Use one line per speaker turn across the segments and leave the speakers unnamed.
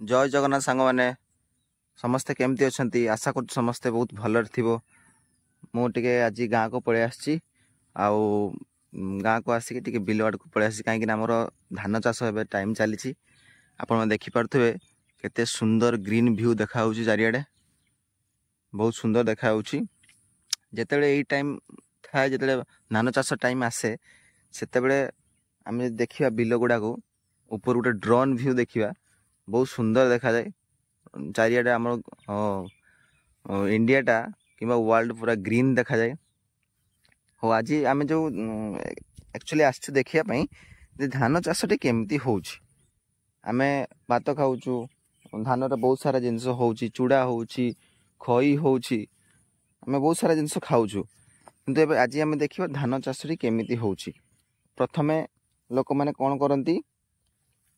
जय जगन्नाथ सांग मैंने समस्ते केमती अच्छा आशा कर समस्ते बहुत भलर थी मुझे आज गाँ को पलि आसी गाँ को आसिक बिल आड़ को पलि आसी कहीं आमर धान चाष ए टाइम चली आपण देखिपे केते सुंदर ग्रीन व्यू देखा चारिआडे बहुत सुंदर देखा जिते यही टाइम थाए जिते धान चाष टाइम आसे से आम देखा बिल गुड़ा को ऊपर गोटे ड्रोन व्यू देखा बहुत सुंदर देखा जाए चारिआडे आम इंडियाटा कि वर्ल्ड पूरा ग्रीन देखा जाए। हो आज आम जो एक्चुअली आस देखापी धान चाषटी केमती हो आम भात खाऊ धान बहुत सारा जिनस हो चूड़ा हो खई हो आम बहुत सारा जिनस खाऊ किंतु आज आम देखा धान चाषटी केमती हो प्रथमे लोक मैंने कौन करती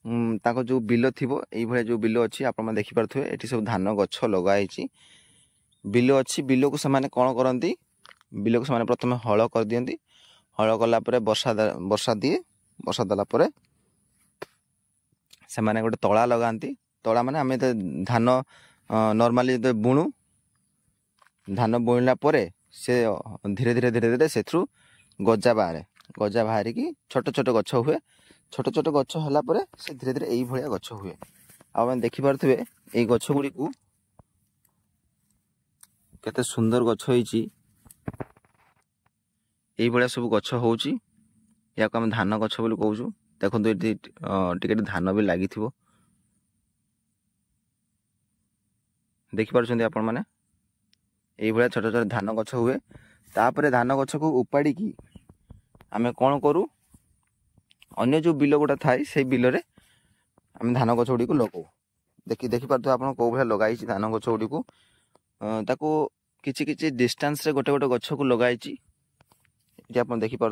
जो बिल थी ये जो बिल अच्छी आप देखिपे ये सब धान गछ लगाई बिल अच्छी बिल को से कौन करती बिल को से प्रथम हल कर दियंती हल कलापर वर्षा दिए वर्षा देलापर से माने गोटे तला लगाती तला माने आम धान नॉर्मली जो बुणु धान बुणला से धीरे धीरे धीरे धीरे से गजा बाहर की छोट छोट गछ हुए छोट छोट गछ है से धीरे धीरे यही भाया गछ हुए आप देखिपे ये गछ गुड़ी को केते सुंदर गछ होइछि यही भाया सब गछ होउछि या को हम धान गछ बोली कहूँ देखो टिके धान भी लगी देखिपुं आपण मैंने यही भाया छोट छोट धान गछ हुए तापर धान गछ को उपाड़ी की आम कौन करूँ अन्य जो बिल गुड़ा थाए से बिल रे आम धान गछ गुड़ी को लगाऊ देखिपे आप कौ भाया लगाई धान गछ गुड़ी को ताको किछि किछि डिस्टेंस रे गोटे गोटे गछ को लगाई ये आप देखिपे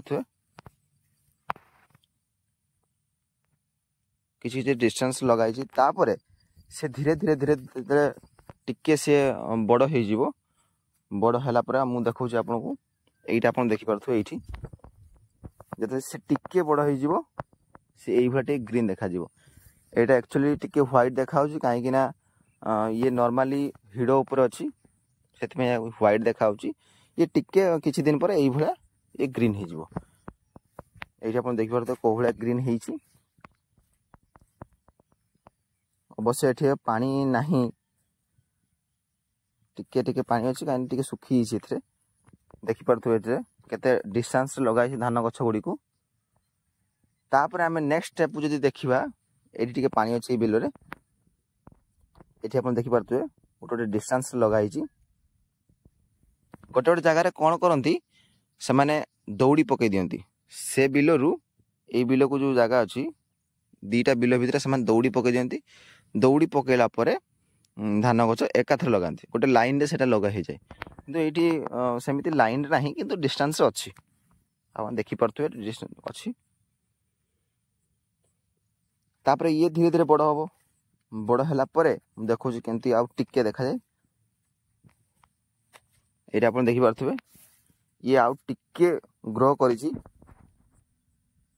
किछि किछि डिस्टेंस लगाई तापर से धीरे धीरे धीरे धीरे टिके सी बड़ हो बड़ है मुझे देखा आपन को यहीटा आप देखिपे ये जब से टिके बड़ हो यही भाई ग्रीन देखा यहाँ एक्चुअली टिके व्हाइट देखा कहीं ये नॉर्मली हिडो उपर अच्छी से व्हाइट देखा ये टिके किछि दिन पर यही भाया ये ग्रीन हो आप देखिपे कौ भाया ग्रीन हो अवश्य ये पानी नहीं टिके टिके पानी अच्छी कहीं टिके सुखी देखिपे केते डिस्टेंस लगाई धान गछ गुड़ी को तापर आम नेक्स्ट स्टेप जब देखा ये टिके पानी अच्छे बिल रे ये आप देखिपे गोटे गोटे डिस्टेंस लगाई गोटे गोटे जगार कौन करती से माने दौड़ी पकई दियंती से बिल रु ये बिल को जो जगह अच्छी दीटा बिल भितर से दौड़ी पकई दियंती दौड़ी पकईला धान गछ एकाथर लगाती गोटे लाइन रे सेटा लगा जाए किंतु ये सेमती लाइन ना कि डिस्टेंस अच्छी आप देखिपे अच्छी तापर ये धीरे धीरे बड़ हम बड़ है देखो केमती आउ टिके देखा जाए ये आप देखिपे ये आउ टिके ग्रो करी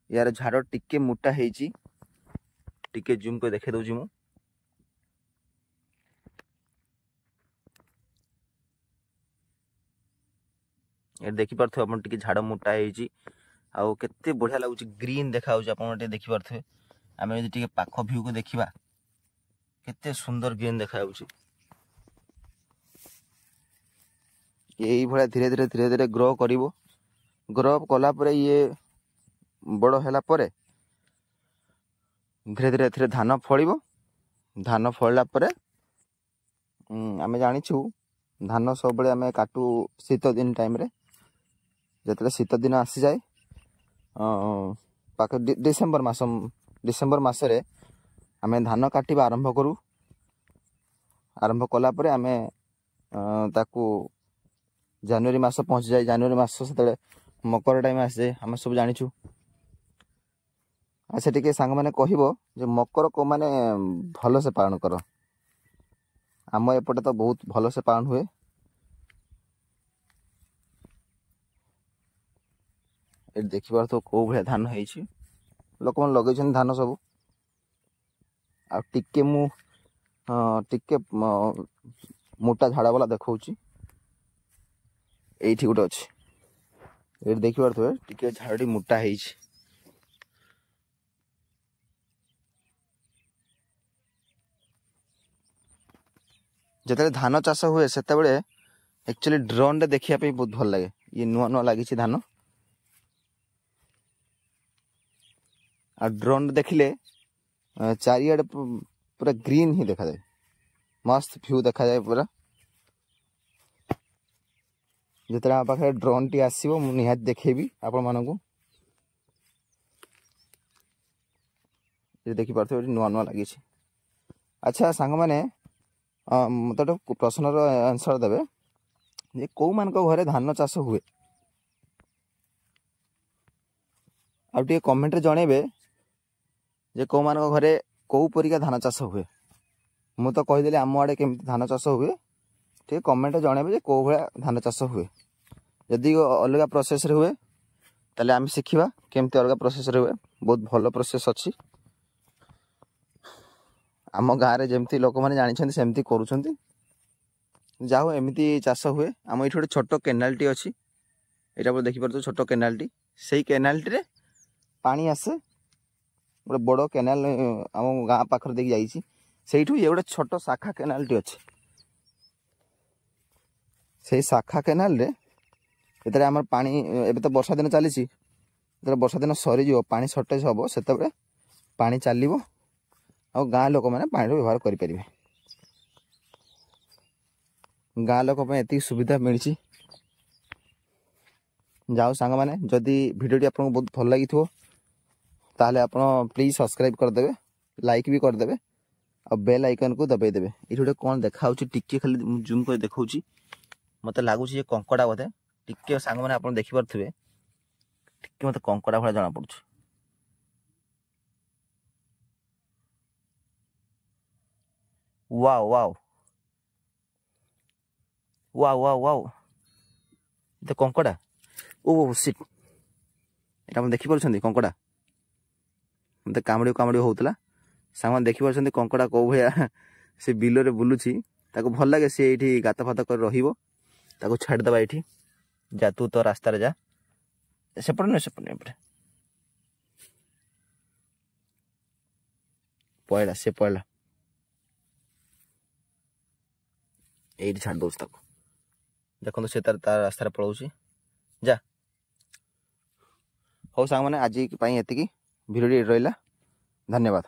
यार झाड़ टिके मोटा होती टिके जूम कर देखे दूची मु ये देखिपे आप झाड़ मोटा हो केते बढ़िया लगुच ग्रीन देखा आप देखिपे आम जी पाख व्यू को देखा केते सुंदर ग्रीन देखा यही भाया धीरे धीरे धीरे धीरे ग्रो ग्रो कलापर ये बड़ है धीरे धीरे धीरे धान फल धान फलला आम जाचु धान सब आम काटू शीत दिन टाइम रे जो शीत दिन आसी जाए पाख डिसेम्बर मसरे आम धान काटिबा आरंभ करूँ आरंभ कलापर आम ताकू जनवरी मास पहुँची जाए जनवरी मास से मकर टाइम आसी जाए आम सब जाचु अच्छा टे सांग मैंने कह मकर को माने भल से पालन कर आम एपटे तो बहुत भल से पालन हुए देखिबार तो कौ भाया धान लोक मैंने लगे धान सब आ टिके मु टिके मोटा झाड़ा वाला देखौछि एठी गोटे अछि एठी देखि पारथबे टिके झाड़ी मोटा हेछि जते धान चाष हुए सेते बेले एक्चुअली ड्रोन रे देखिया पे बहुत भल लगे ये नुआ नुआ लागी धान आ ड्रोन देखिले चारियाडे पूरा ग्रीन ही देखा जाए मस्त व्यू देखा जाए पूरा जिते आम पाखे ड्रोन टी आसो मुझे निहाती देखेबी आपण मानू देखी पार्थ नुआ नुआ लगी। अच्छा सांग मैंने मत गोटे प्रश्नर आंसर देवे जे कौ मान घरे धान चाष हुए आउ कमेंट रे जनइबे जे कौ मान घरे कौ परिका धान चाष हुए मु तो कहीदेली आम आड़े केमती धान चाष हुए ठीक कमेंट रे जनइबे जे कौ भाया धान चाष हुए जदि अलग प्रोसेस रे हुए ताले आम शिखिबा केमती अलग प्रोसेस रे हुए बहुत भल प्रोसेस अच्छी आम गाँव में जमती लोक मैंने जानी सेमती करुँच जाओ एमती चाष हुए आम ये गोटे छोट केनाल टी अच्छी यहाँ देखिपे छोट केनाल टी से केनाल टी पानी आसे गोटे बड़ केनाल आम गाँ पाखर देखिए जाइए से ये गोटे छोट शाखा केनाल टी अच्छे से शाखा केनाल रे ये आम पानी एबे तो वर्षा दिन चली वर्षा दिन सरीज पानी सर्टेज हम से पानी चलो आ गाँ लोक मैंने पानी व्यवहार करें गाँ लोक ये सुविधा मिली जाओ सांग मैंने जदि भिडियोटी आपको बहुत भल लगी ताहले आप प्लीज सब्सक्राइब करदे लाइक भी करदे और बेल आइकन को दबाई देवे ये गोटे कौन देखा टिके खाली जूम कर देखा मत लगुच कंकड़ा बोधे टिके सांग मैंने आप देखिपे टिके मत कंकड़ा भाया जना पड़छ wow wow wow wow wow तो कंकड़ा ओ सिट यहाँ देखिपे कंकड़ा मत कामुड़ी कामुड़ी होता सांग देखिपे कंकड़ा कौ भाया से बिल रे बुलूची भल लगे सी ये गात फात कर रही छाड़देवा ये जा तू तो रास्तार जा सेपट नुह सेपट नुह पड़ा से पड़ा ये छाड़ दौर देखो से तार रास्तार पलाऊँ जा हो सांग मैंने आज ये भिडियो रहा धन्यवाद।